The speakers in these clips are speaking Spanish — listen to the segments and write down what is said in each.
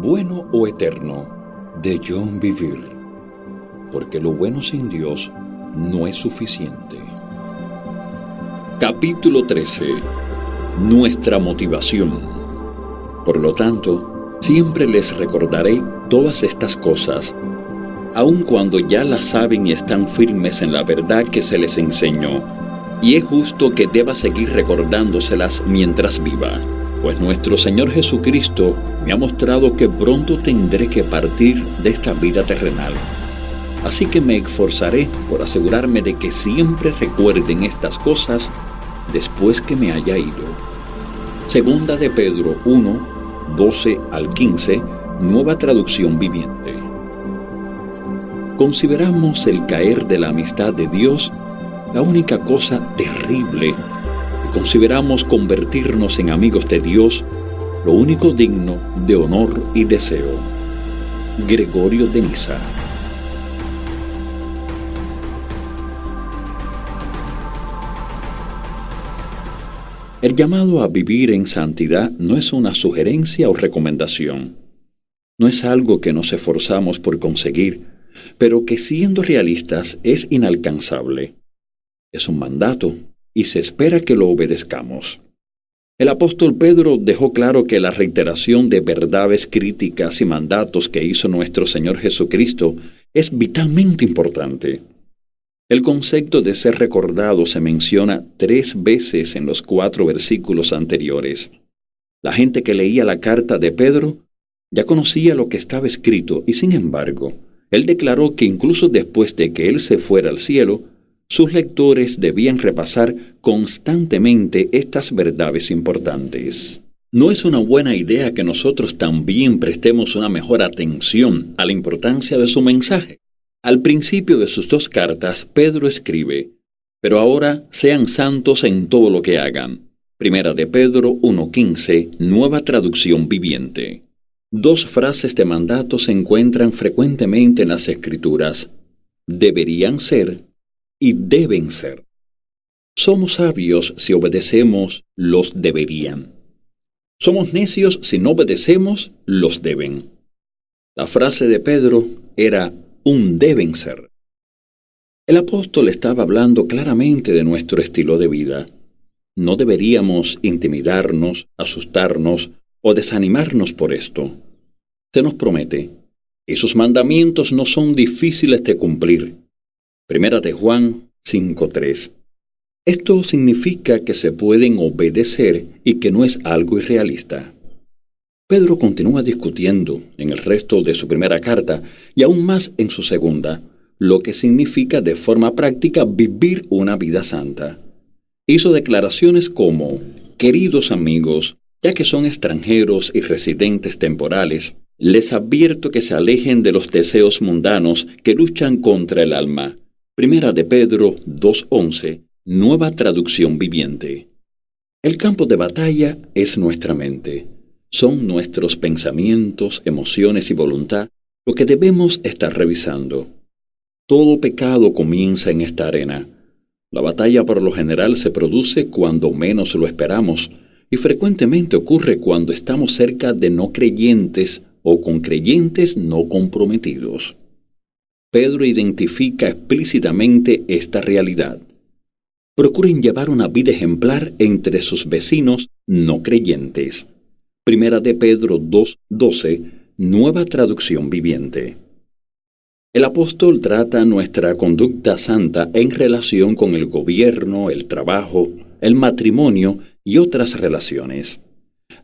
Bueno o eterno, de John Bevere, porque lo bueno sin Dios no es suficiente. Capítulo 13. Nuestra motivación. Por lo tanto, siempre les recordaré todas estas cosas, aun cuando ya las saben y están firmes en la verdad que se les enseñó, y es justo que deba seguir recordándoselas mientras viva, pues nuestro Señor Jesucristo me ha mostrado que pronto tendré que partir de esta vida terrenal. Así que me esforzaré por asegurarme de que siempre recuerden estas cosas después que me haya ido. Segunda de Pedro 1, 12 al 15, nueva traducción viviente. Consideramos el caer de la amistad de Dios la única cosa terrible, y consideramos convertirnos en amigos de Dios lo único digno de honor y deseo. Gregorio de Niza. El llamado a vivir en santidad no es una sugerencia o recomendación. No es algo que nos esforzamos por conseguir, pero que siendo realistas es inalcanzable. Es un mandato y se espera que lo obedezcamos. El apóstol Pedro dejó claro que la reiteración de verdades críticas y mandatos que hizo nuestro Señor Jesucristo es vitalmente importante. El concepto de ser recordado se menciona 3 veces en los 4 versículos anteriores. La gente que leía la carta de Pedro ya conocía lo que estaba escrito y, sin embargo, él declaró que incluso después de que él se fuera al cielo, sus lectores debían repasar constantemente estas verdades importantes. ¿No es una buena idea que nosotros también prestemos una mejor atención a la importancia de su mensaje? Al principio de sus 2 cartas, Pedro escribe: «Pero ahora sean santos en todo lo que hagan». Primera de Pedro 1:15, nueva traducción viviente. 2 frases de mandato se encuentran frecuentemente en las Escrituras: deberían ser y deben ser. Somos sabios si obedecemos los deberían. Somos necios si no obedecemos los deben. La frase de Pedro era un deben ser. El apóstol estaba hablando claramente de nuestro estilo de vida. No deberíamos intimidarnos, asustarnos o desanimarnos por esto. Se nos promete, esos mandamientos no son difíciles de cumplir. Primera de Juan 5:3. Esto significa que se pueden obedecer y que no es algo irrealista. Pedro continúa discutiendo en el resto de su primera carta y aún más en su segunda, lo que significa de forma práctica vivir una vida santa. Hizo declaraciones como: queridos amigos, ya que son extranjeros y residentes temporales, les advierto que se alejen de los deseos mundanos que luchan contra el alma. Primera de Pedro 2:11, nueva traducción viviente. El campo de batalla es nuestra mente. Son nuestros pensamientos, emociones y voluntad lo que debemos estar revisando. Todo pecado comienza en esta arena. La batalla por lo general se produce cuando menos lo esperamos y frecuentemente ocurre cuando estamos cerca de no creyentes o con creyentes no comprometidos. Pedro identifica explícitamente esta realidad. Procuren llevar una vida ejemplar entre sus vecinos no creyentes. Primera de Pedro 2:12, nueva traducción viviente. El apóstol trata nuestra conducta santa en relación con el gobierno, el trabajo, el matrimonio y otras relaciones.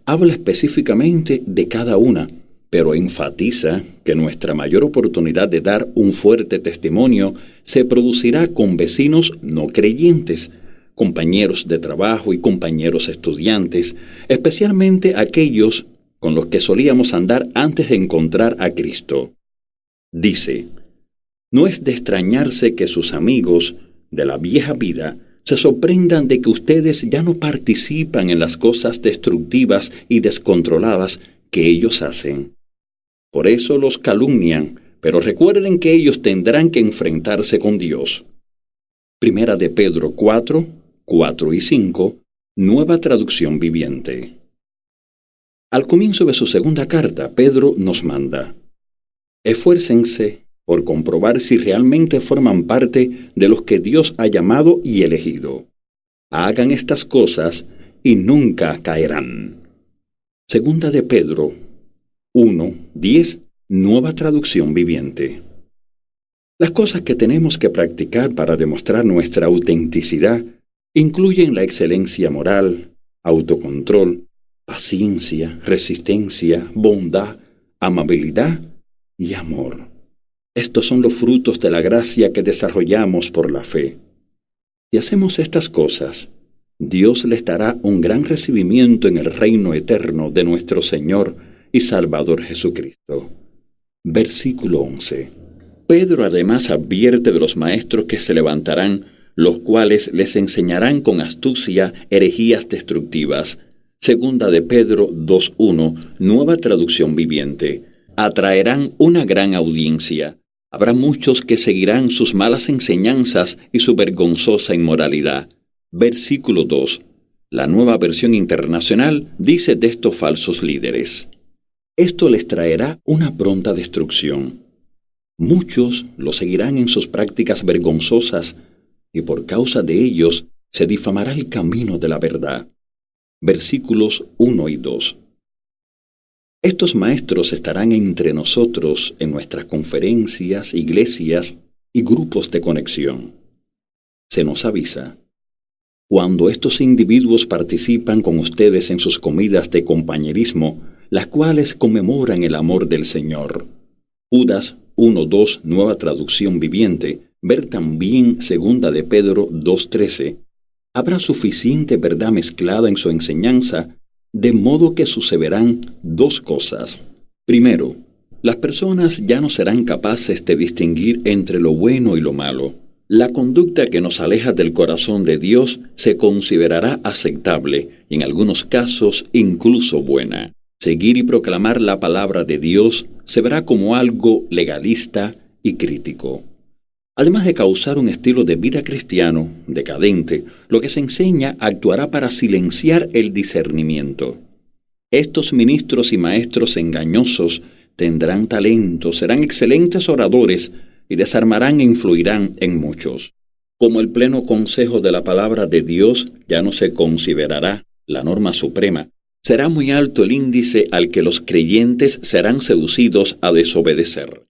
Habla específicamente de cada una, pero enfatiza que nuestra mayor oportunidad de dar un fuerte testimonio se producirá con vecinos no creyentes, compañeros de trabajo y compañeros estudiantes, especialmente aquellos con los que solíamos andar antes de encontrar a Cristo. Dice: no es de extrañarse que sus amigos de la vieja vida se sorprendan de que ustedes ya no participan en las cosas destructivas y descontroladas que ellos hacen. Por eso los calumnian, pero recuerden que ellos tendrán que enfrentarse con Dios. Primera de Pedro 4:4 y 5, nueva traducción viviente. Al comienzo de su segunda carta, Pedro nos manda: esfuércense por comprobar si realmente forman parte de los que Dios ha llamado y elegido. Hagan estas cosas y nunca caerán. Segunda de Pedro 1:10, Nueva Traducción Viviente. Las cosas que tenemos que practicar para demostrar nuestra autenticidad incluyen la excelencia moral, autocontrol, paciencia, resistencia, bondad, amabilidad y amor. Estos son los frutos de la gracia que desarrollamos por la fe. Si hacemos estas cosas, Dios les dará un gran recibimiento en el reino eterno de nuestro Señor y Salvador Jesucristo. Versículo 11. Pedro además advierte de los maestros que se levantarán, los cuales les enseñarán con astucia herejías destructivas. Segunda de Pedro 2:1, Nueva Traducción Viviente. Atraerán una gran audiencia. Habrá muchos que seguirán sus malas enseñanzas y su vergonzosa inmoralidad. Versículo 2. La Nueva Versión Internacional dice de estos falsos líderes: esto les traerá una pronta destrucción. Muchos lo seguirán en sus prácticas vergonzosas y por causa de ellos se difamará el camino de la verdad. Versículos 1 y 2. Estos maestros estarán entre nosotros en nuestras conferencias, iglesias y grupos de conexión. Se nos avisa: cuando estos individuos participan con ustedes en sus comidas de compañerismo, las cuales conmemoran el amor del Señor. Judas 1:2, Nueva Traducción Viviente, ver también Segunda de Pedro 2:13, habrá suficiente verdad mezclada en su enseñanza, de modo que sucederán dos cosas. Primero, las personas ya no serán capaces de distinguir entre lo bueno y lo malo. La conducta que nos aleja del corazón de Dios se considerará aceptable, y en algunos casos incluso buena. Seguir y proclamar la palabra de Dios se verá como algo legalista y crítico. Además de causar un estilo de vida cristiano decadente, lo que se enseña actuará para silenciar el discernimiento. Estos ministros y maestros engañosos tendrán talento, serán excelentes oradores y desarmarán e influirán en muchos. Como el pleno consejo de la palabra de Dios ya no se considerará la norma suprema, será muy alto el índice al que los creyentes serán seducidos a desobedecer.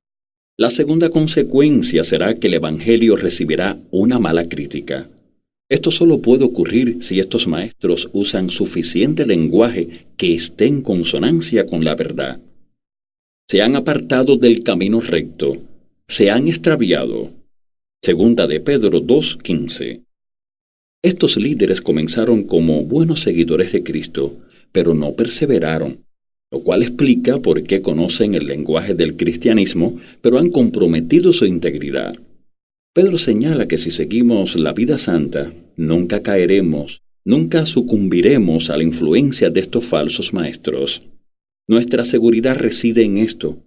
La segunda consecuencia será que el Evangelio recibirá una mala crítica. Esto solo puede ocurrir si estos maestros usan suficiente lenguaje que esté en consonancia con la verdad. Se han apartado del camino recto, se han extraviado. Segunda de Pedro 2:15. Estos líderes comenzaron como buenos seguidores de Cristo, pero no perseveraron, lo cual explica por qué conocen el lenguaje del cristianismo, pero han comprometido su integridad. Pedro señala que si seguimos la vida santa, nunca caeremos, nunca sucumbiremos a la influencia de estos falsos maestros. Nuestra seguridad reside en esto.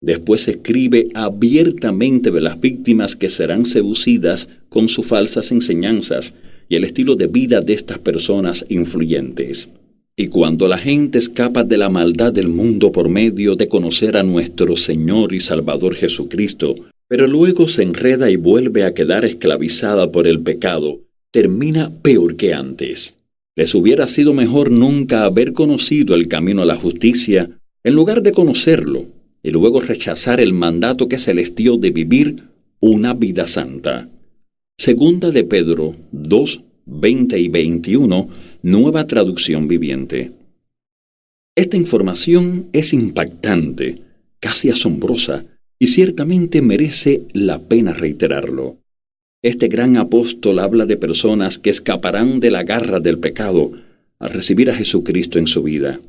Después escribe abiertamente de las víctimas que serán seducidas con sus falsas enseñanzas y el estilo de vida de estas personas influyentes. Y cuando la gente escapa de la maldad del mundo por medio de conocer a nuestro Señor y Salvador Jesucristo, pero luego se enreda y vuelve a quedar esclavizada por el pecado, termina peor que antes. Les hubiera sido mejor nunca haber conocido el camino a la justicia, en lugar de conocerlo, y luego rechazar el mandato que se les dio de vivir una vida santa. Segunda de Pedro 2:20 y 21, Nueva Traducción Viviente. Esta información es impactante, casi asombrosa, y ciertamente merece la pena reiterarlo. Este gran apóstol habla de personas que escaparán de la garra del pecado al recibir a Jesucristo en su vida.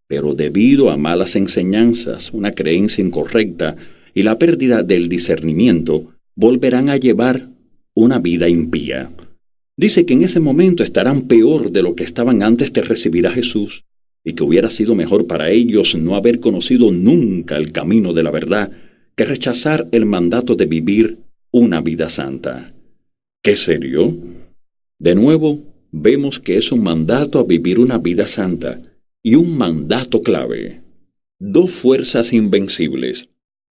Pero debido a malas enseñanzas, una creencia incorrecta y la pérdida del discernimiento, volverán a llevar una vida impía. Dice que en ese momento estarán peor de lo que estaban antes de recibir a Jesús, y que hubiera sido mejor para ellos no haber conocido nunca el camino de la verdad que rechazar el mandato de vivir una vida santa. ¿Qué serio? De nuevo, vemos que es un mandato a vivir una vida santa, y un mandato clave. Dos fuerzas invencibles.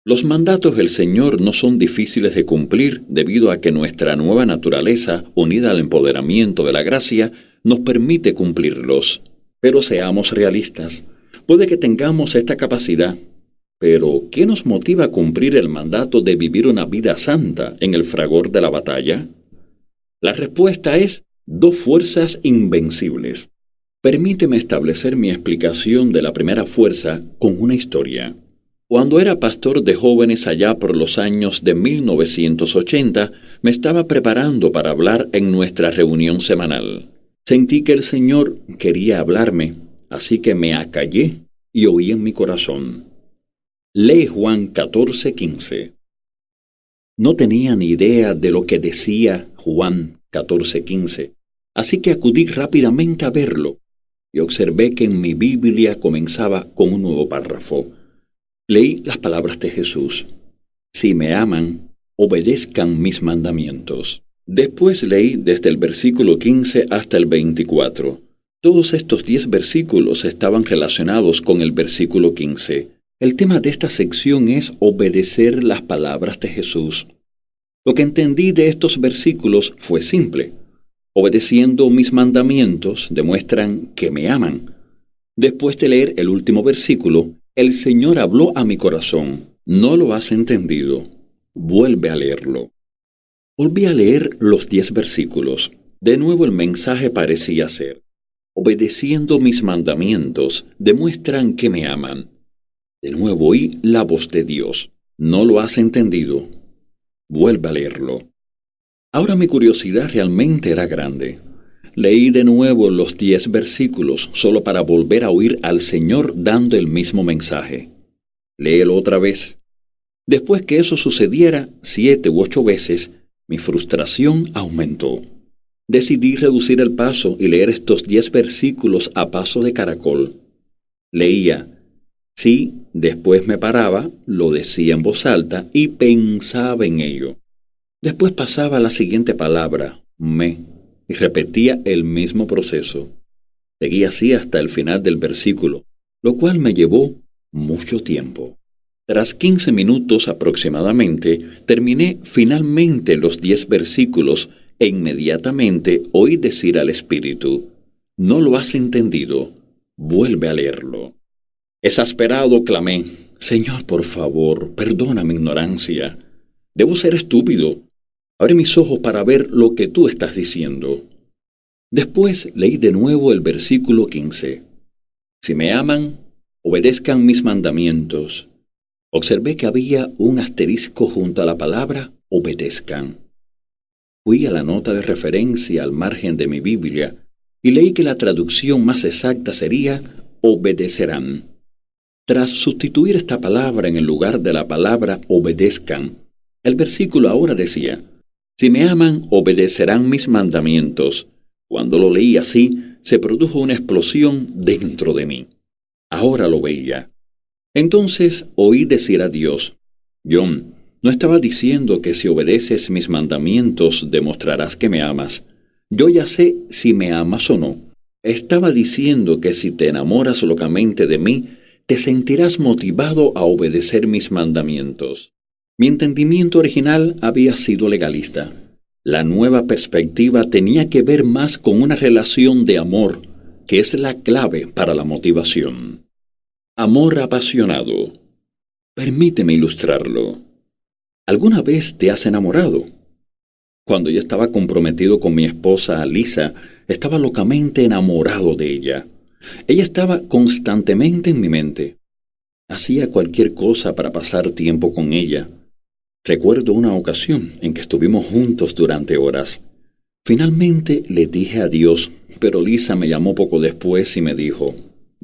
Los mandatos del Señor no son difíciles de cumplir debido a que nuestra nueva naturaleza, unida al empoderamiento de la gracia, nos permite cumplirlos. Pero seamos realistas. Puede que tengamos esta capacidad, pero ¿qué nos motiva a cumplir el mandato de vivir una vida santa en el fragor de la batalla? La respuesta es dos fuerzas invencibles. Permíteme establecer mi explicación de la primera fuerza con una historia. Cuando era pastor de jóvenes allá por los años de 1980, me estaba preparando para hablar en nuestra reunión semanal. Sentí que el Señor quería hablarme, así que me acallé y oí en mi corazón. Lee Juan 14:15. No tenía ni idea de lo que decía Juan 14:15, así que acudí rápidamente a verlo y observé que en mi Biblia comenzaba con un nuevo párrafo. Leí las palabras de Jesús. Si me aman, obedezcan mis mandamientos. Después leí desde el versículo 15 hasta el 24. Todos estos 10 versículos estaban relacionados con el versículo 15. El tema de esta sección es obedecer las palabras de Jesús. Lo que entendí de estos versículos fue simple. Obedeciendo mis mandamientos demuestran que me aman. Después de leer el último versículo, el Señor habló a mi corazón. ¿No lo has entendido? Vuelve a leerlo. Volví a leer los 10 versículos. De nuevo el mensaje parecía ser: obedeciendo mis mandamientos demuestran que me aman. De nuevo oí la voz de Dios. ¿No lo has entendido? Vuelve a leerlo. Ahora mi curiosidad realmente era grande. Leí de nuevo los 10 versículos solo para volver a oír al Señor dando el mismo mensaje. Léelo otra vez. Después que eso sucediera 7 u 8 veces, mi frustración aumentó. Decidí reducir el paso y leer estos 10 versículos a paso de caracol. Leía, sí, después me paraba, lo decía en voz alta y pensaba en ello. Después pasaba a la siguiente palabra, y repetía el mismo proceso. Seguí así hasta el final del versículo, lo cual me llevó mucho tiempo. Tras 15 minutos aproximadamente, terminé finalmente los 10 versículos e inmediatamente oí decir al Espíritu: ¿no lo has entendido? Vuelve a leerlo. Exasperado clamé: Señor, por favor, perdona mi ignorancia. Debo ser estúpido. Abre mis ojos para ver lo que tú estás diciendo. Después leí de nuevo el versículo 15. Si me aman, obedezcan mis mandamientos. Observé que había un asterisco junto a la palabra obedezcan. Fui a la nota de referencia al margen de mi Biblia y leí que la traducción más exacta sería obedecerán. Tras sustituir esta palabra en el lugar de la palabra obedezcan, el versículo ahora decía: si me aman, obedecerán mis mandamientos. Cuando lo leí así, se produjo una explosión dentro de mí. Ahora lo veía. Entonces oí decir a Dios: John, no estaba diciendo que si obedeces mis mandamientos demostrarás que me amas. Yo ya sé si me amas o no. Estaba diciendo que si te enamoras locamente de mí, te sentirás motivado a obedecer mis mandamientos. Mi entendimiento original había sido legalista. La nueva perspectiva tenía que ver más con una relación de amor, que es la clave para la motivación. Amor apasionado. Permíteme ilustrarlo. ¿Alguna vez te has enamorado? Cuando yo estaba comprometido con mi esposa Lisa, estaba locamente enamorado de ella. Ella estaba constantemente en mi mente. Hacía cualquier cosa para pasar tiempo con ella. Recuerdo una ocasión en que estuvimos juntos durante horas. Finalmente le dije adiós, pero Lisa me llamó poco después y me dijo: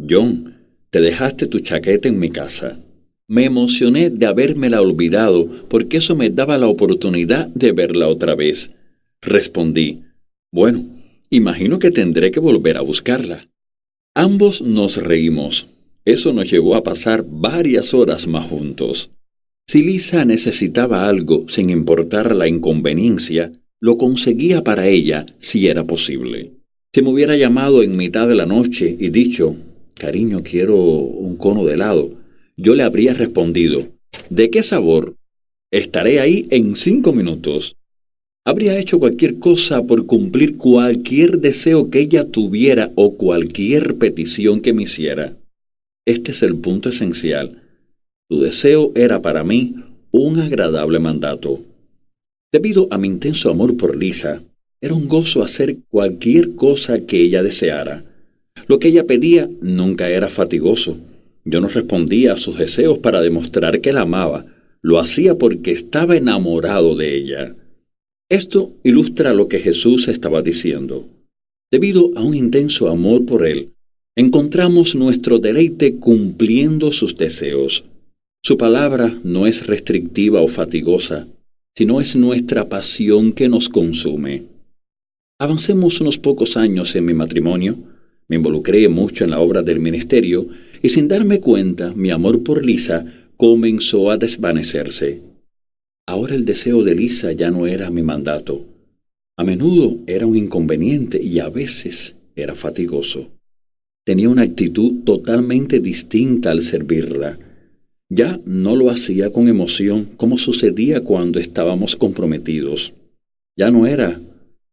John, te dejaste tu chaqueta en mi casa. Me emocioné de habérmela olvidado porque eso me daba la oportunidad de verla otra vez. Respondí: bueno, imagino que tendré que volver a buscarla. Ambos nos reímos. Eso nos llevó a pasar varias horas más juntos. Si Lisa necesitaba algo sin importar la inconveniencia, lo conseguía para ella si era posible. Si me hubiera llamado en mitad de la noche y dicho: cariño, quiero un cono de helado, yo le habría respondido, ¿de qué sabor? Estaré ahí en 5 minutos. Habría hecho cualquier cosa por cumplir cualquier deseo que ella tuviera o cualquier petición que me hiciera. Este es el punto esencial. Tu deseo era para mí un agradable mandato. Debido a mi intenso amor por Lisa, era un gozo hacer cualquier cosa que ella deseara. Lo que ella pedía nunca era fatigoso. Yo no respondía a sus deseos para demostrar que la amaba. Lo hacía porque estaba enamorado de ella. Esto ilustra lo que Jesús estaba diciendo. Debido a un intenso amor por Él, encontramos nuestro deleite cumpliendo sus deseos. Su palabra no es restrictiva o fatigosa, sino es nuestra pasión que nos consume. Avancemos unos pocos años en mi matrimonio, me involucré mucho en la obra del ministerio y sin darme cuenta mi amor por Lisa comenzó a desvanecerse. Ahora el deseo de Lisa ya no era mi mandato. A menudo era un inconveniente y a veces era fatigoso. Tenía una actitud totalmente distinta al servirla. Ya no lo hacía con emoción como sucedía cuando estábamos comprometidos. Ya no era,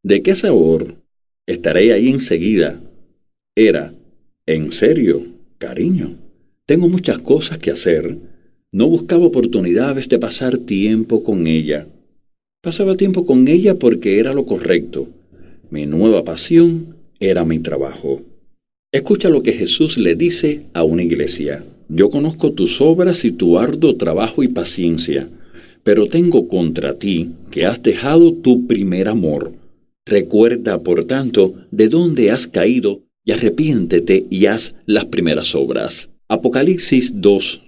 ¿de qué sabor? Estaré ahí enseguida. Era, ¿en serio, cariño? Tengo muchas cosas que hacer. No buscaba oportunidades de pasar tiempo con ella. Pasaba tiempo con ella porque era lo correcto. Mi nueva pasión era mi trabajo. Escucha lo que Jesús le dice a una iglesia. Yo conozco tus obras y tu arduo trabajo y paciencia, pero tengo contra ti que has dejado tu primer amor. Recuerda, por tanto, de dónde has caído y arrepiéntete y haz las primeras obras. Apocalipsis 2,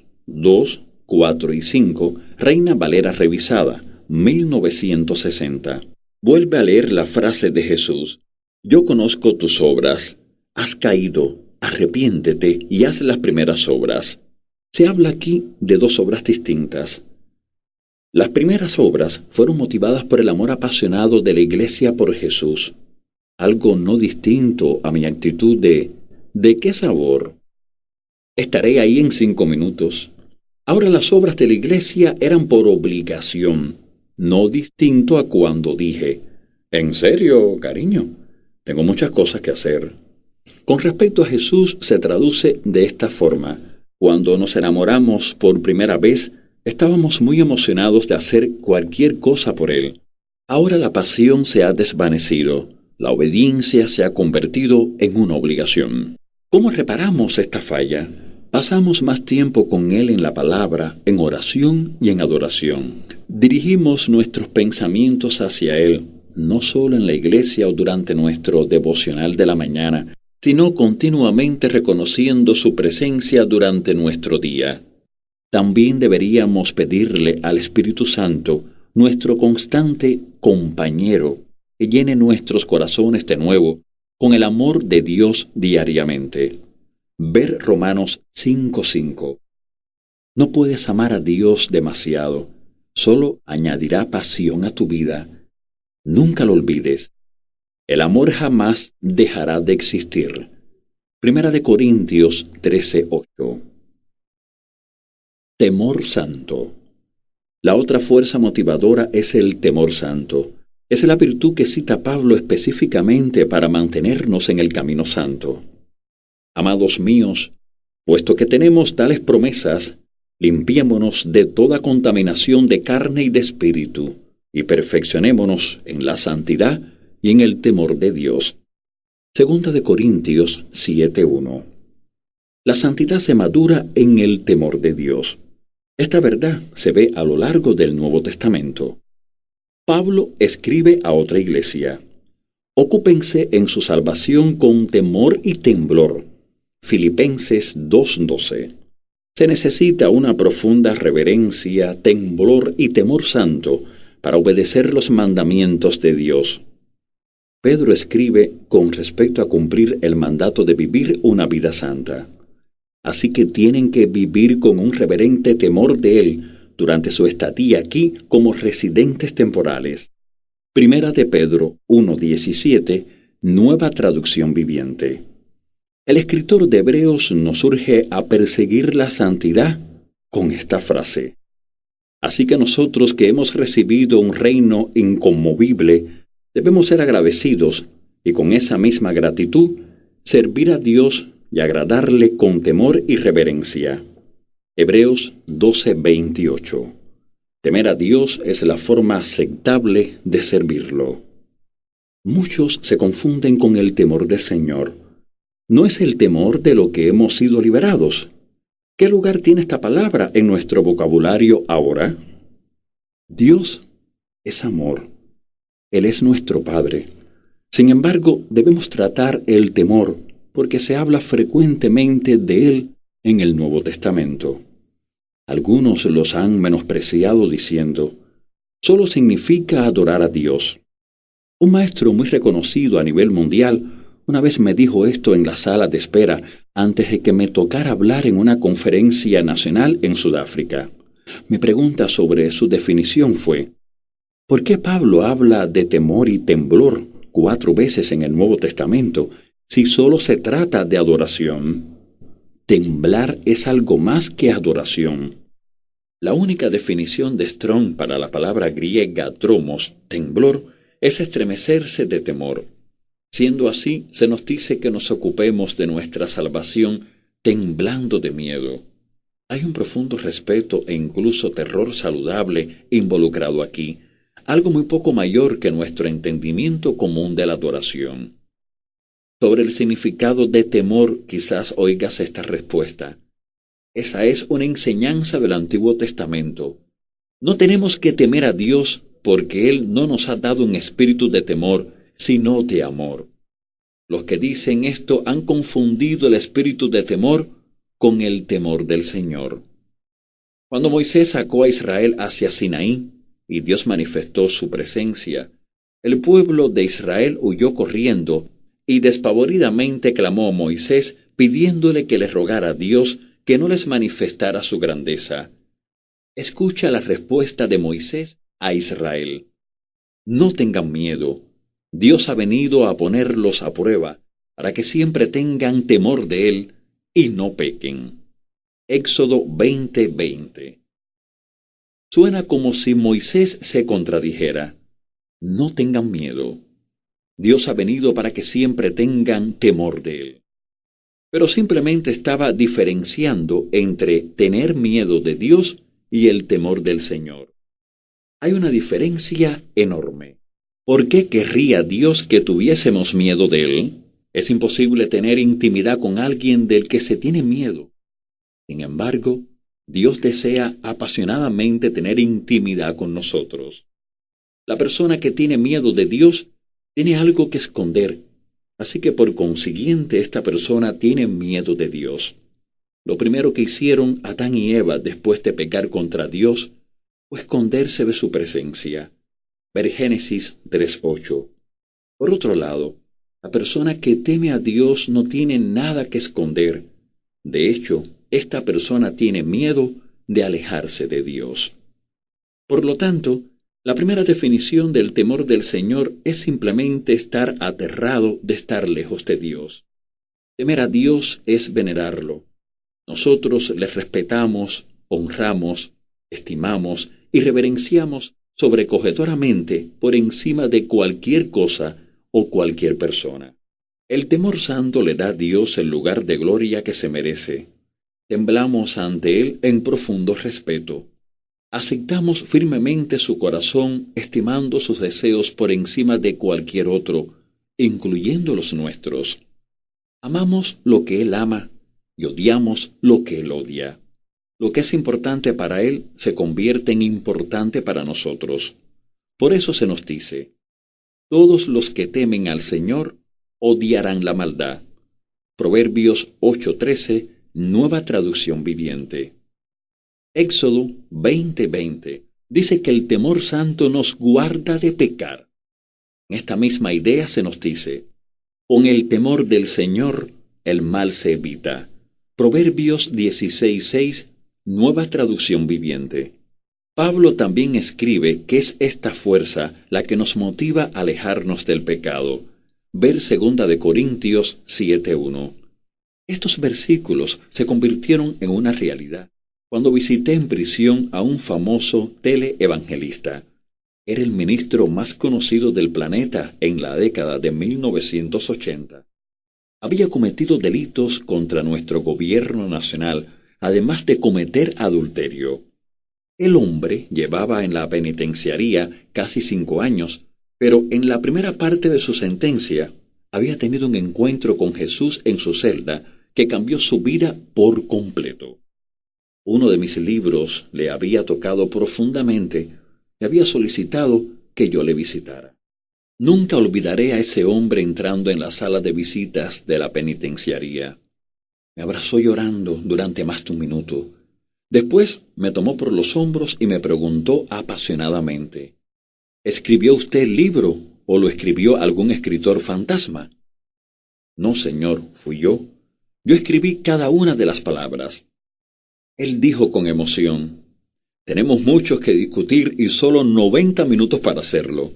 4 y 5, Reina Valera revisada, 1960. Vuelve a leer la frase de Jesús. Yo conozco tus obras. Has caído, arrepiéntete y haz las primeras obras. Se habla aquí de dos obras distintas. Las primeras obras fueron motivadas por el amor apasionado de la iglesia por Jesús, algo no distinto a mi actitud ¿de qué sabor? Estaré ahí en 5 minutos. Ahora las obras de la iglesia eran por obligación, no distinto a cuando dije, ¿en serio, cariño? Tengo muchas cosas que hacer. Con respecto a Jesús se traduce de esta forma. Cuando nos enamoramos por primera vez, estábamos muy emocionados de hacer cualquier cosa por Él. Ahora la pasión se ha desvanecido. La obediencia se ha convertido en una obligación. ¿Cómo reparamos esta falla? Pasamos más tiempo con Él en la palabra, en oración y en adoración. Dirigimos nuestros pensamientos hacia Él, no solo en la iglesia o durante nuestro devocional de la mañana, sino continuamente reconociendo su presencia durante nuestro día. También deberíamos pedirle al Espíritu Santo, nuestro constante compañero, que llene nuestros corazones de nuevo con el amor de Dios diariamente. Ver Romanos 5:5. No puedes amar a Dios demasiado, solo añadirá pasión a tu vida. Nunca lo olvides. El amor jamás dejará de existir. Primera de Corintios 13:8. Temor santo. La otra fuerza motivadora es el temor santo. Es la virtud que cita Pablo específicamente para mantenernos en el camino santo. Amados míos, puesto que tenemos tales promesas, limpiémonos de toda contaminación de carne y de espíritu, y perfeccionémonos en la santidad y en el temor de Dios. Segunda de Corintios 7:1. La santidad se madura en el temor de Dios. Esta verdad se ve a lo largo del Nuevo Testamento. Pablo escribe a otra iglesia: ocúpense en su salvación con temor y temblor. Filipenses 2:12. Se necesita una profunda reverencia, temblor y temor santo para obedecer los mandamientos de Dios. Pedro escribe con respecto a cumplir el mandato de vivir una vida santa. Así que tienen que vivir con un reverente temor de Él durante su estadía aquí como residentes temporales. Primera de Pedro 1:17, Nueva Traducción Viviente. El escritor de Hebreos nos urge a perseguir la santidad con esta frase. Así que nosotros que hemos recibido un reino inconmovible, debemos ser agradecidos y con esa misma gratitud servir a Dios y agradarle con temor y reverencia. Hebreos 12:28. Temer a Dios es la forma aceptable de servirlo. Muchos se confunden con el temor del Señor. ¿No es el temor de lo que hemos sido liberados? ¿Qué lugar tiene esta palabra en nuestro vocabulario ahora? Dios es amor. Él es nuestro Padre. Sin embargo, debemos tratar el temor porque se habla frecuentemente de él en el Nuevo Testamento. Algunos los han menospreciado diciendo, solo significa adorar a Dios. Un maestro muy reconocido a nivel mundial una vez me dijo esto en la sala de espera antes de que me tocara hablar en una conferencia nacional en Sudáfrica. Mi pregunta sobre su definición fue, ¿por qué Pablo habla de temor y temblor 4 veces en el Nuevo Testamento si solo se trata de adoración? Temblar es algo más que adoración. La única definición de Strong para la palabra griega tromos, temblor, es estremecerse de temor. Siendo así, se nos dice que nos ocupemos de nuestra salvación temblando de miedo. Hay un profundo respeto e incluso terror saludable involucrado aquí, algo muy poco mayor que nuestro entendimiento común de la adoración. Sobre el significado de temor, quizás oigas esta respuesta. Esa es una enseñanza del Antiguo Testamento. No tenemos que temer a Dios porque Él no nos ha dado un espíritu de temor, sino de amor. Los que dicen esto han confundido el espíritu de temor con el temor del Señor. Cuando Moisés sacó a Israel hacia Sinaí y Dios manifestó su presencia, el pueblo de Israel huyó corriendo y despavoridamente clamó a Moisés pidiéndole que le rogara a Dios que no les manifestara su grandeza. Escucha la respuesta de Moisés a Israel. No tengan miedo. Dios ha venido a ponerlos a prueba para que siempre tengan temor de Él y no pequen. Éxodo 20:20. Suena como si Moisés se contradijera. No tengan miedo. Dios ha venido para que siempre tengan temor de Él. Pero simplemente estaba diferenciando entre tener miedo de Dios y el temor del Señor. Hay una diferencia enorme. ¿Por qué querría Dios que tuviésemos miedo de Él? Es imposible tener intimidad con alguien del que se tiene miedo. Sin embargo, Dios desea apasionadamente tener intimidad con nosotros. La persona que tiene miedo de Dios tiene algo que esconder, así que por consiguiente esta persona tiene miedo de Dios. Lo primero que hicieron Adán y Eva después de pecar contra Dios fue esconderse de su presencia. Ver Génesis 3:8. Por otro lado, la persona que teme a Dios no tiene nada que esconder. De hecho, esta persona tiene miedo de alejarse de Dios. Por lo tanto, la primera definición del temor del Señor es simplemente estar aterrado de estar lejos de Dios. Temer a Dios es venerarlo. Nosotros le respetamos, honramos, estimamos y reverenciamos sobrecogedoramente por encima de cualquier cosa o cualquier persona. El temor santo le da a Dios el lugar de gloria que se merece. Temblamos ante Él en profundo respeto. Aceptamos firmemente su corazón, estimando sus deseos por encima de cualquier otro, incluyendo los nuestros. Amamos lo que Él ama y odiamos lo que Él odia. Lo que es importante para Él se convierte en importante para nosotros. Por eso se nos dice, todos los que temen al Señor odiarán la maldad. Proverbios 8:13, Nueva Traducción Viviente. Éxodo 20:20 dice que el temor santo nos guarda de pecar. En esta misma idea se nos dice, con el temor del Señor el mal se evita. Proverbios 16:6, Nueva Traducción Viviente. Pablo también escribe que es esta fuerza la que nos motiva a alejarnos del pecado. Ver 2 Corintios 7:1. Estos versículos se convirtieron en una realidad cuando visité en prisión a un famoso teleevangelista. Era el ministro más conocido del planeta en la década de 1980. Había cometido delitos contra nuestro gobierno nacional, además de cometer adulterio. El hombre llevaba en la penitenciaría casi 5 años, pero en la primera parte de su sentencia había tenido un encuentro con Jesús en su celda que cambió su vida por completo. Uno de mis libros le había tocado profundamente y había solicitado que yo le visitara. Nunca olvidaré a ese hombre entrando en la sala de visitas de la penitenciaría. Me abrazó llorando durante más de un minuto. Después me tomó por los hombros y me preguntó apasionadamente: ¿escribió usted el libro o lo escribió algún escritor fantasma? No, señor, fui yo. Yo escribí cada una de las palabras. Él dijo con emoción: tenemos mucho que discutir y solo 90 minutos para hacerlo.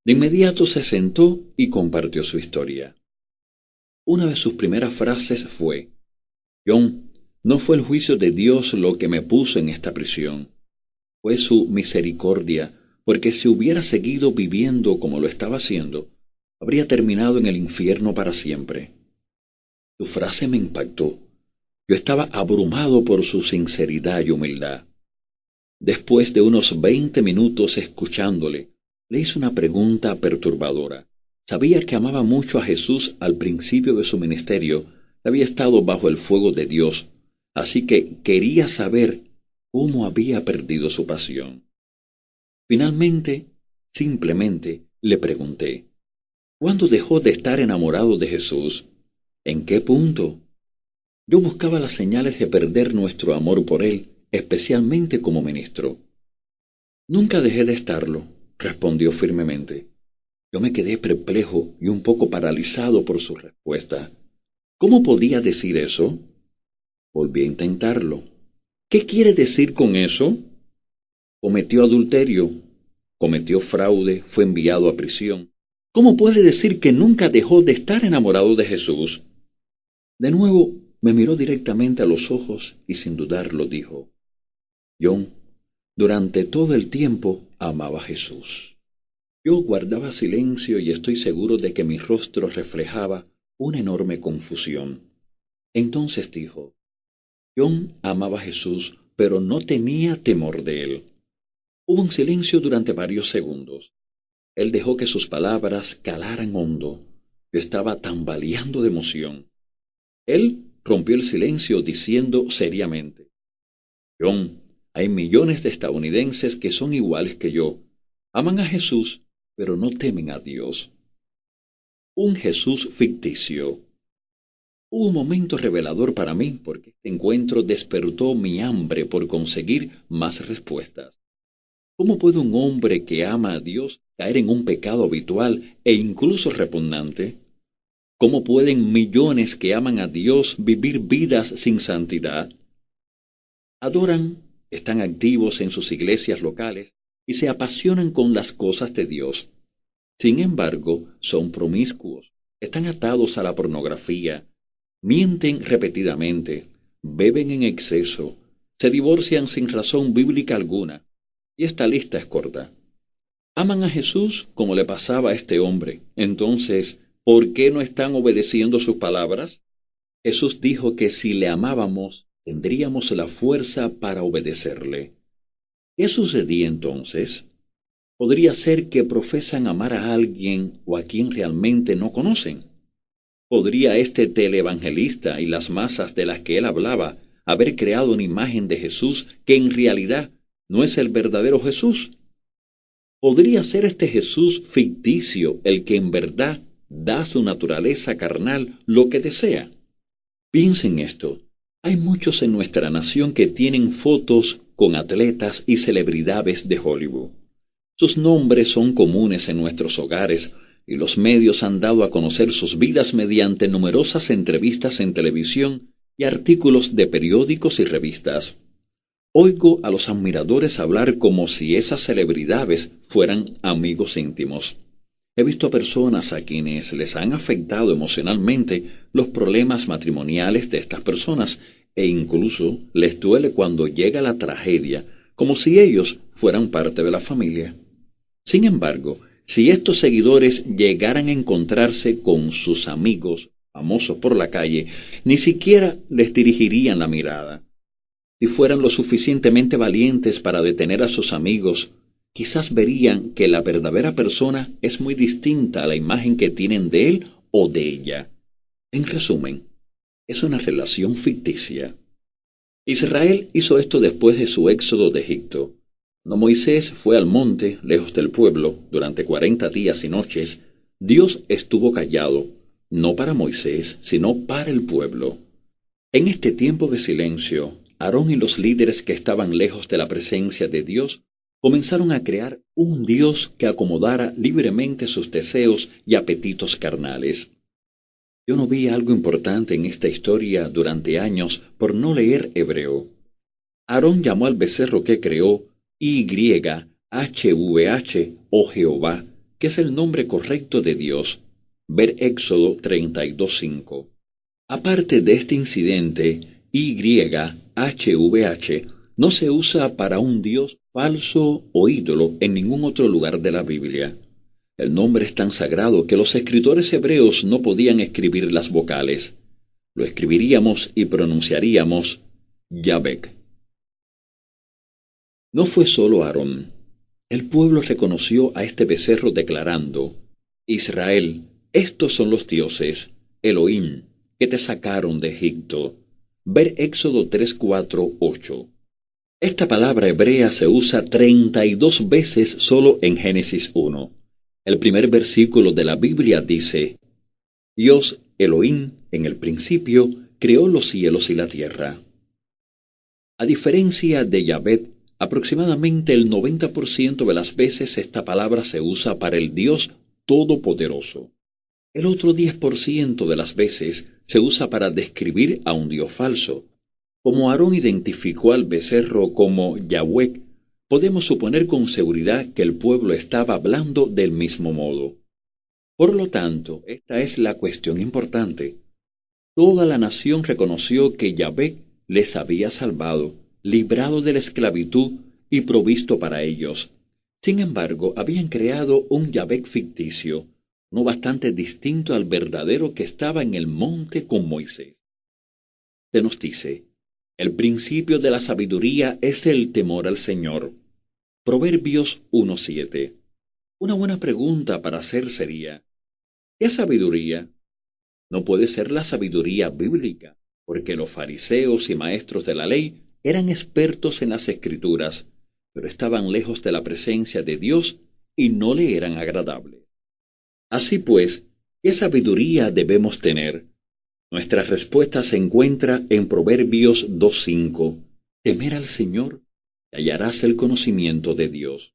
De inmediato se sentó y compartió su historia. Una de sus primeras frases fue: John, no fue el juicio de Dios lo que me puso en esta prisión. Fue su misericordia, porque si hubiera seguido viviendo como lo estaba haciendo, habría terminado en el infierno para siempre. Su frase me impactó. Yo estaba abrumado por su sinceridad y humildad. Después de unos 20 minutos escuchándole, le hice una pregunta perturbadora. Sabía que amaba mucho a Jesús al principio de su ministerio, había estado bajo el fuego de Dios, así que quería saber cómo había perdido su pasión. Finalmente, simplemente, le pregunté: ¿cuándo dejó de estar enamorado de Jesús? ¿En qué punto? Yo buscaba las señales de perder nuestro amor por Él, especialmente como ministro. Nunca dejé de estarlo, respondió firmemente. Yo me quedé perplejo y un poco paralizado por su respuesta. ¿Cómo podía decir eso? Volví a intentarlo. ¿Qué quiere decir con eso? Cometió adulterio, cometió fraude, fue enviado a prisión. ¿Cómo puede decir que nunca dejó de estar enamorado de Jesús? De nuevo me miró directamente a los ojos y sin dudarlo dijo: John, durante todo el tiempo amaba a Jesús. Yo guardaba silencio y estoy seguro de que mi rostro reflejaba una enorme confusión. Entonces dijo: John amaba a Jesús, pero no tenía temor de él. Hubo un silencio durante varios segundos. Él dejó que sus palabras calaran hondo. Yo estaba tambaleando de emoción. Él rompió el silencio diciendo seriamente: John, hay millones de estadounidenses que son iguales que yo. Aman a Jesús, pero no temen a Dios. Un Jesús ficticio. Hubo un momento revelador para mí porque este encuentro despertó mi hambre por conseguir más respuestas. ¿Cómo puede un hombre que ama a Dios caer en un pecado habitual e incluso repugnante? ¿Cómo pueden millones que aman a Dios vivir vidas sin santidad? Adoran, están activos en sus iglesias locales y se apasionan con las cosas de Dios. Sin embargo, son promiscuos, están atados a la pornografía, mienten repetidamente, beben en exceso, se divorcian sin razón bíblica alguna. Y esta lista es corta. Aman a Jesús como le pasaba a este hombre. Entonces, ¿por qué no están obedeciendo sus palabras? Jesús dijo que si le amábamos, tendríamos la fuerza para obedecerle. ¿Qué sucedía entonces? Podría ser que profesan amar a alguien o a quien realmente no conocen. ¿Podría este teleevangelista y las masas de las que él hablaba haber creado una imagen de Jesús que en realidad no es el verdadero Jesús? ¿Podría ser este Jesús ficticio el que en verdad da a su naturaleza carnal lo que desea? Piensen esto. Hay muchos en nuestra nación que tienen fotos con atletas y celebridades de Hollywood. Sus nombres son comunes en nuestros hogares y los medios han dado a conocer sus vidas mediante numerosas entrevistas en televisión y artículos de periódicos y revistas. Oigo a los admiradores hablar como si esas celebridades fueran amigos íntimos. He visto a personas a quienes les han afectado emocionalmente los problemas matrimoniales de estas personas e incluso les duele cuando llega la tragedia, como si ellos fueran parte de la familia. Sin embargo, si estos seguidores llegaran a encontrarse con sus amigos famosos por la calle, ni siquiera les dirigirían la mirada. Si fueran lo suficientemente valientes para detener a sus amigos, quizás verían que la verdadera persona es muy distinta a la imagen que tienen de él o de ella. En resumen, es una relación ficticia. Israel hizo esto después de su éxodo de Egipto. Cuando Moisés fue al monte, lejos del pueblo, durante 40 días y noches, Dios estuvo callado, no para Moisés, sino para el pueblo. En este tiempo de silencio, Aarón y los líderes que estaban lejos de la presencia de Dios comenzaron a crear un Dios que acomodara libremente sus deseos y apetitos carnales. Yo no vi algo importante en esta historia durante años por no leer hebreo. Aarón llamó al becerro que creó YHVH o Jehová, que es el nombre correcto de Dios. Ver Éxodo 32:5. Aparte de este incidente, YHVH no se usa para un dios falso o ídolo en ningún otro lugar de la Biblia. El nombre es tan sagrado que los escritores hebreos no podían escribir las vocales. Lo escribiríamos y pronunciaríamos Yahvé. No fue solo Aarón. El pueblo reconoció a este becerro declarando: Israel, estos son los dioses, Elohim, que te sacaron de Egipto. Ver Éxodo 3:4-8. Esta palabra hebrea se usa 32 veces solo en Génesis 1. El primer versículo de la Biblia dice: Dios, Elohim, en el principio, creó los cielos y la tierra. A diferencia de Yahvé, aproximadamente el 90% de las veces esta palabra se usa para el Dios Todopoderoso. El otro 10% de las veces se usa para describir a un Dios falso. Como Aarón identificó al becerro como Yahweh, podemos suponer con seguridad que el pueblo estaba hablando del mismo modo. Por lo tanto, esta es la cuestión importante. Toda la nación reconoció que Yahvé les había salvado, librado de la esclavitud y provisto para ellos. Sin embargo, habían creado un Yahvé ficticio, no bastante distinto al verdadero que estaba en el monte con Moisés. Se nos dice: el principio de la sabiduría es el temor al Señor. Proverbios 1:7. Una buena pregunta para hacer sería: ¿qué sabiduría? No puede ser la sabiduría bíblica, porque los fariseos y maestros de la ley eran expertos en las Escrituras, pero estaban lejos de la presencia de Dios y no le eran agradables. Así pues, ¿qué sabiduría debemos tener? Nuestra respuesta se encuentra en Proverbios 2:5. Temer al Señor y hallarás el conocimiento de Dios.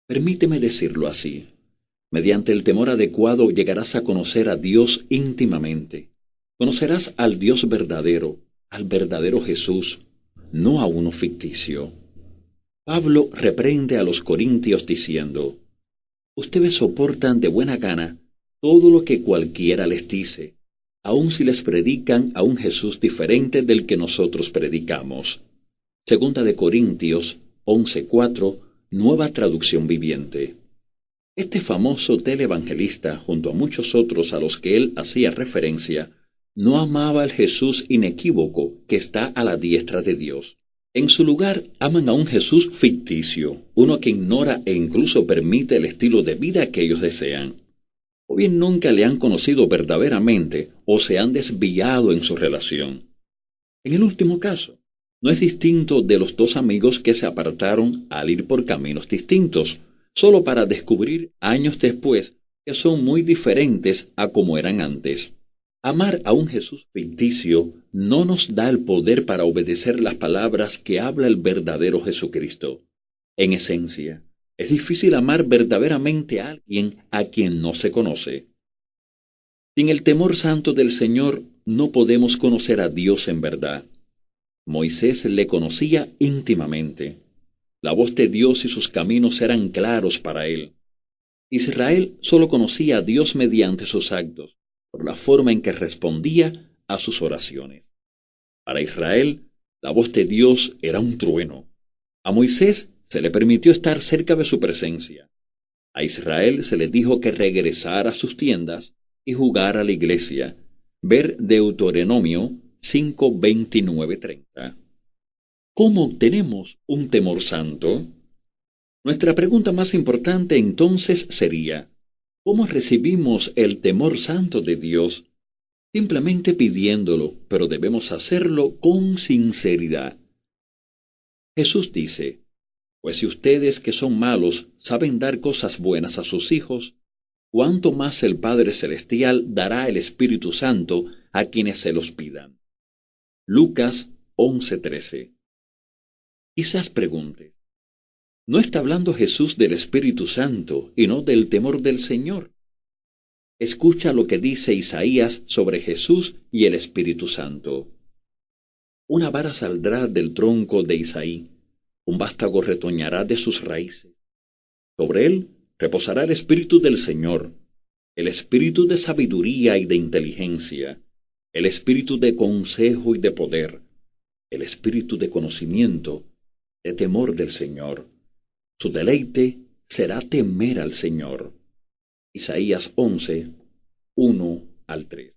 Permíteme decirlo así. Mediante el temor adecuado llegarás a conocer a Dios íntimamente. Conocerás al Dios verdadero, al verdadero Jesús, no a uno ficticio. Pablo reprende a los corintios diciendo: ustedes soportan de buena gana todo lo que cualquiera les dice, aun si les predican a un Jesús diferente del que nosotros predicamos. Segunda de Corintios 11:4, Nueva Traducción Viviente. Este famoso televangelista, junto a muchos otros a los que él hacía referencia, no amaba al Jesús inequívoco que está a la diestra de Dios. En su lugar, aman a un Jesús ficticio, uno que ignora e incluso permite el estilo de vida que ellos desean. O bien nunca le han conocido verdaderamente o se han desviado en su relación. En el último caso, no es distinto de los dos amigos que se apartaron al ir por caminos distintos, solo para descubrir años después que son muy diferentes a como eran antes. Amar a un Jesús ficticio no nos da el poder para obedecer las palabras que habla el verdadero Jesucristo. En esencia, es difícil amar verdaderamente a alguien a quien no se conoce. Sin el temor santo del Señor no podemos conocer a Dios en verdad. Moisés le conocía íntimamente. La voz de Dios y sus caminos eran claros para él. Israel solo conocía a Dios mediante sus actos, por la forma en que respondía a sus oraciones. Para Israel, la voz de Dios era un trueno. A Moisés se le permitió estar cerca de su presencia. A Israel se le dijo que regresara a sus tiendas y jugara a la iglesia. Ver Deuteronomio 5:29-30. ¿Cómo obtenemos un temor santo? Nuestra pregunta más importante entonces sería, ¿cómo recibimos el temor santo de Dios? Simplemente pidiéndolo, pero debemos hacerlo con sinceridad. Jesús dice, pues si ustedes que son malos saben dar cosas buenas a sus hijos, ¿cuánto más el Padre Celestial dará el Espíritu Santo a quienes se los pidan? Lucas 11:13. Quizás pregunte, ¿no está hablando Jesús del Espíritu Santo y no del temor del Señor? Escucha lo que dice Isaías sobre Jesús y el Espíritu Santo. Una vara saldrá del tronco de Isaí, un vástago retoñará de sus raíces. Sobre él reposará el Espíritu del Señor, el Espíritu de sabiduría y de inteligencia, el Espíritu de consejo y de poder, el Espíritu de conocimiento, de temor del Señor. Su deleite será temer al Señor. Isaías 11, 1-3.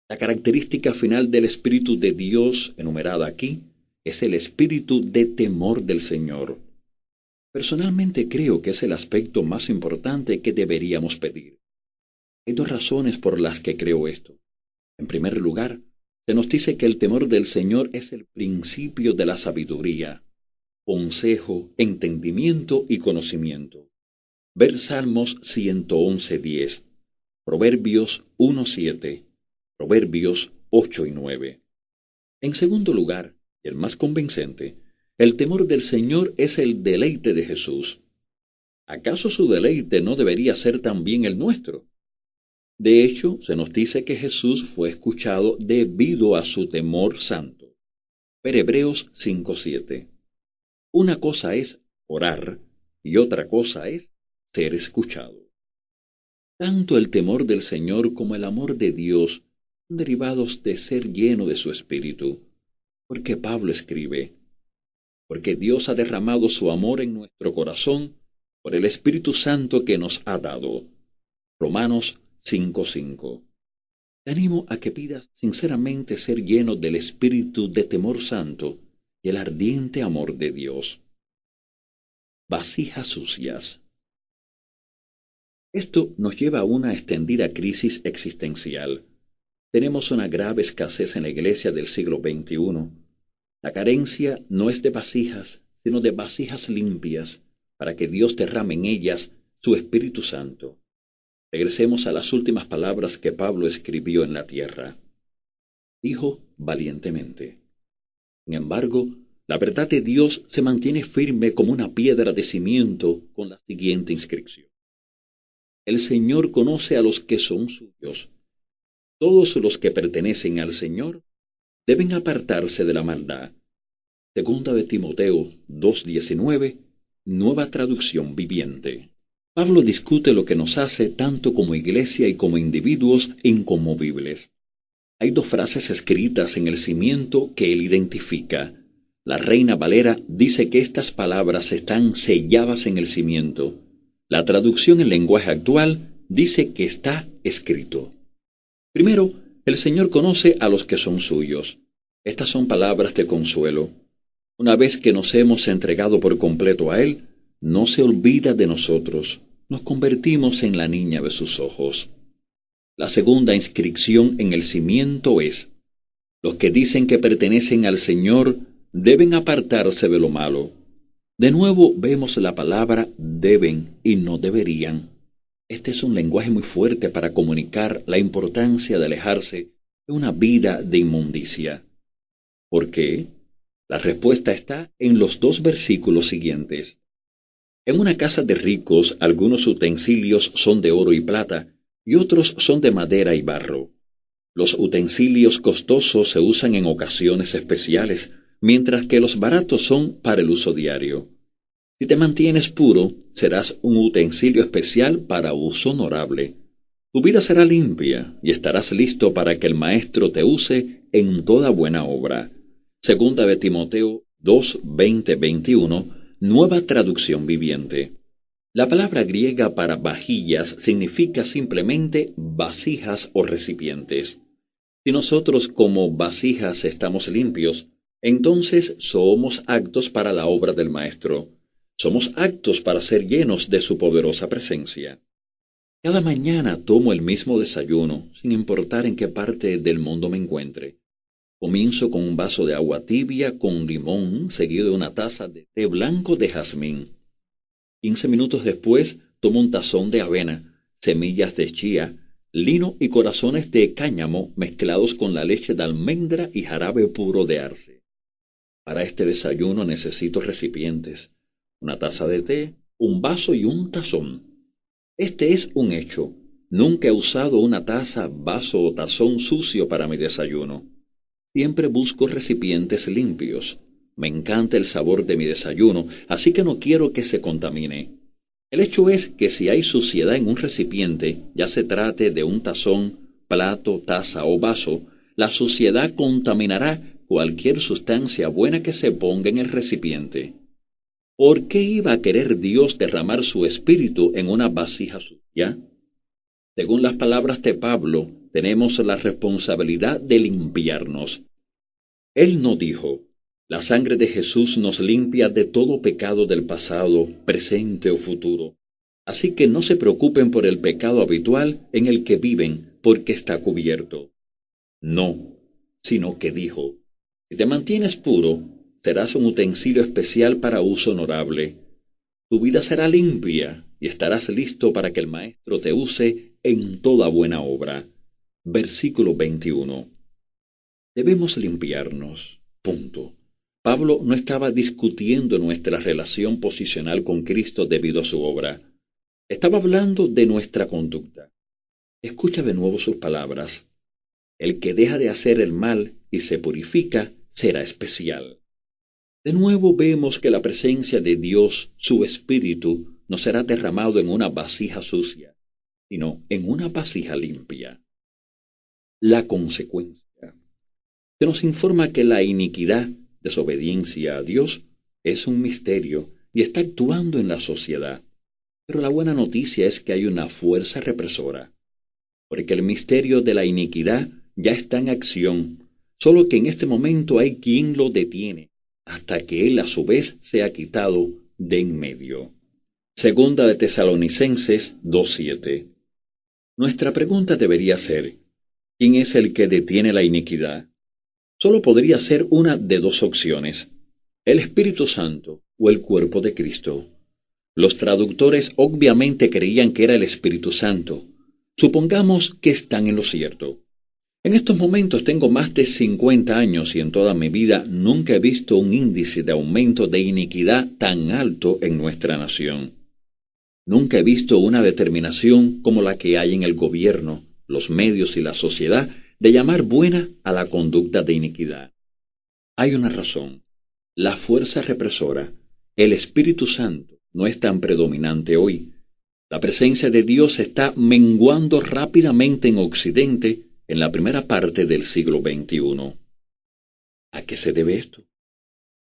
La característica final del Espíritu de Dios, enumerada aquí, es el espíritu de temor del Señor. Personalmente creo que es el aspecto más importante que deberíamos pedir. Hay dos razones por las que creo esto. En primer lugar, se nos dice que el temor del Señor es el principio de la sabiduría, consejo, entendimiento y conocimiento. Ver Salmos 111:10, Proverbios 1:7, Proverbios 8:9. En segundo lugar, y el más convincente, el temor del Señor es el deleite de Jesús. ¿Acaso su deleite no debería ser también el nuestro? De hecho, se nos dice que Jesús fue escuchado debido a su temor santo. Ver Hebreos 5:7. Una cosa es orar y otra cosa es ser escuchado. Tanto el temor del Señor como el amor de Dios son derivados de ser lleno de su Espíritu, porque Pablo escribe, porque Dios ha derramado su amor en nuestro corazón por el Espíritu Santo que nos ha dado. Romanos 5:5. Te animo a que pidas sinceramente ser lleno del espíritu de temor santo y el ardiente amor de Dios. Vasijas sucias. Esto nos lleva a una extendida crisis existencial. Tenemos una grave escasez en la iglesia del siglo XXI. La carencia no es de vasijas, sino de vasijas limpias, para que Dios derrame en ellas su Espíritu Santo. Regresemos a las últimas palabras que Pablo escribió en la tierra. Dijo valientemente. Sin embargo, la verdad de Dios se mantiene firme como una piedra de cimiento con la siguiente inscripción. El Señor conoce a los que son suyos. Todos los que pertenecen al Señor deben apartarse de la maldad. Segunda de Timoteo 2:19, Nueva Traducción Viviente. Pablo discute lo que nos hace tanto como iglesia y como individuos inconmovibles. Hay dos frases escritas en el cimiento que él identifica. La Reina Valera dice que estas palabras están selladas en el cimiento. La traducción en lenguaje actual dice que está escrito. Primero, el Señor conoce a los que son suyos. Estas son palabras de consuelo. Una vez que nos hemos entregado por completo a Él, no se olvida de nosotros. Nos convertimos en la niña de sus ojos. La segunda inscripción en el cimiento es: los que dicen que pertenecen al Señor deben apartarse de lo malo. De nuevo vemos la palabra deben y no deberían. Este es un lenguaje muy fuerte para comunicar la importancia de alejarse de una vida de inmundicia. ¿Por qué? La respuesta está en los dos versículos siguientes. En una casa de ricos, algunos utensilios son de oro y plata, y otros son de madera y barro. Los utensilios costosos se usan en ocasiones especiales, mientras que los baratos son para el uso diario. Si te mantienes puro, serás un utensilio especial para uso honorable. Tu vida será limpia y estarás listo para que el Maestro te use en toda buena obra. Segunda de Timoteo 2, 20-21, Nueva Traducción Viviente. La palabra griega para vajillas significa simplemente vasijas o recipientes. Si nosotros como vasijas estamos limpios, entonces somos aptos para la obra del Maestro. Somos aptos para ser llenos de su poderosa presencia. Cada mañana tomo el mismo desayuno, sin importar en qué parte del mundo me encuentre. Comienzo con un vaso de agua tibia con limón, seguido de una taza de té blanco de jazmín. 15 minutos después, tomo un tazón de avena, semillas de chía, lino y corazones de cáñamo mezclados con la leche de almendra y jarabe puro de arce. Para este desayuno necesito recipientes, una taza de té, un vaso y un tazón. Este es un hecho. Nunca he usado una taza, vaso o tazón sucio para mi desayuno. Siempre busco recipientes limpios. Me encanta el sabor de mi desayuno, así que no quiero que se contamine. El hecho es que si hay suciedad en un recipiente, ya se trate de un tazón, plato, taza o vaso, la suciedad contaminará cualquier sustancia buena que se ponga en el recipiente. ¿Por qué iba a querer Dios derramar su espíritu en una vasija sucia? Según las palabras de Pablo, tenemos la responsabilidad de limpiarnos. Él no dijo, la sangre de Jesús nos limpia de todo pecado del pasado, presente o futuro. Así que no se preocupen por el pecado habitual en el que viven, porque está cubierto. No, sino que dijo, si te mantienes puro, serás un utensilio especial para uso honorable. Tu vida será limpia y estarás listo para que el Maestro te use en toda buena obra. Versículo 21. Debemos limpiarnos. Punto. Pablo no estaba discutiendo nuestra relación posicional con Cristo debido a su obra. Estaba hablando de nuestra conducta. Escucha de nuevo sus palabras. El que deja de hacer el mal y se purifica será especial. De nuevo vemos que la presencia de Dios, su Espíritu, no será derramado en una vasija sucia, sino en una vasija limpia. La consecuencia. Se nos informa que la iniquidad, desobediencia a Dios, es un misterio y está actuando en la sociedad. Pero la buena noticia es que hay una fuerza represora, porque el misterio de la iniquidad ya está en acción, solo que en este momento hay quien lo detiene, hasta que él a su vez sea quitado de en medio. Segunda de Tesalonicenses 2:7. Nuestra pregunta debería ser, ¿quién es el que detiene la iniquidad? Solo podría ser una de dos opciones, el Espíritu Santo o el cuerpo de Cristo. Los traductores obviamente creían que era el Espíritu Santo. Supongamos que están en lo cierto. En estos momentos tengo más de 50 años y en toda mi vida nunca he visto un índice de aumento de iniquidad tan alto en nuestra nación. Nunca he visto una determinación como la que hay en el gobierno, los medios y la sociedad de llamar buena a la conducta de iniquidad. Hay una razón. La fuerza represora, el Espíritu Santo, no es tan predominante hoy. La presencia de Dios está menguando rápidamente en Occidente en la primera parte del siglo XXI. ¿A qué se debe esto?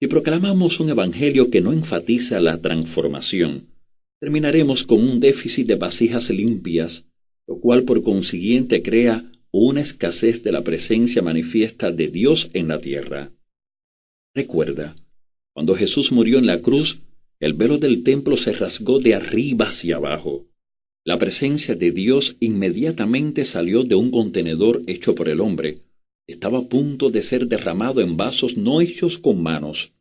Si proclamamos un evangelio que no enfatiza la transformación, terminaremos con un déficit de vasijas limpias, lo cual por consiguiente crea una escasez de la presencia manifiesta de Dios en la tierra. Recuerda, cuando Jesús murió en la cruz, el velo del templo se rasgó de arriba hacia abajo. La presencia de Dios inmediatamente salió de un contenedor hecho por el hombre. Estaba a punto de ser derramado en vasos no hechos con manos,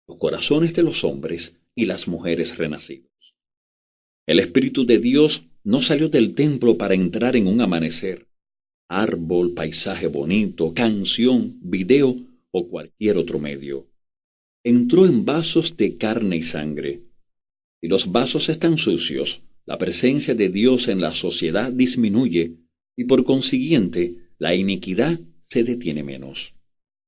los corazones de los hombres y las mujeres renacidos. El Espíritu de Dios no salió del templo para entrar en un amanecer, árbol, paisaje bonito, canción, video o cualquier otro medio. Entró en vasos de carne y sangre. Si los vasos están sucios, la presencia de Dios en la sociedad disminuye y por consiguiente la iniquidad se detiene menos.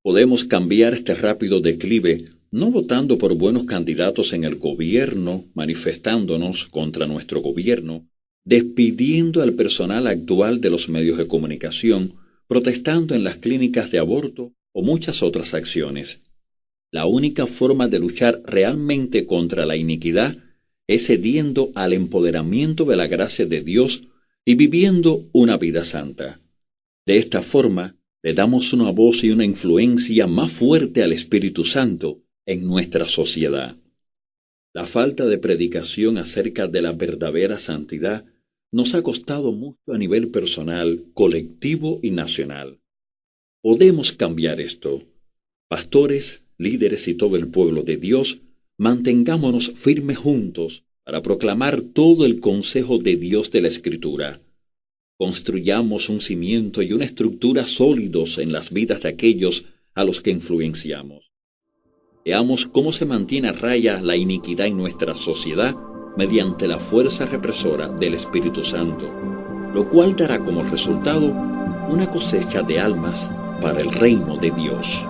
Podemos cambiar este rápido declive no votando por buenos candidatos en el gobierno, manifestándonos contra nuestro gobierno, despidiendo al personal actual de los medios de comunicación, protestando en las clínicas de aborto o muchas otras acciones. La única forma de luchar realmente contra la iniquidad es cediendo al empoderamiento de la gracia de Dios y viviendo una vida santa. De esta forma, le damos una voz y una influencia más fuerte al Espíritu Santo en nuestra sociedad. La falta de predicación acerca de la verdadera santidad nos ha costado mucho a nivel personal, colectivo y nacional. Podemos cambiar esto. Pastores, líderes y todo el pueblo de Dios, mantengámonos firmes juntos para proclamar todo el consejo de Dios de la Escritura. Construyamos un cimiento y una estructura sólidos en las vidas de aquellos a los que influenciamos. Veamos cómo se mantiene a raya la iniquidad en nuestra sociedad mediante la fuerza represora del Espíritu Santo, lo cual dará como resultado una cosecha de almas para el reino de Dios.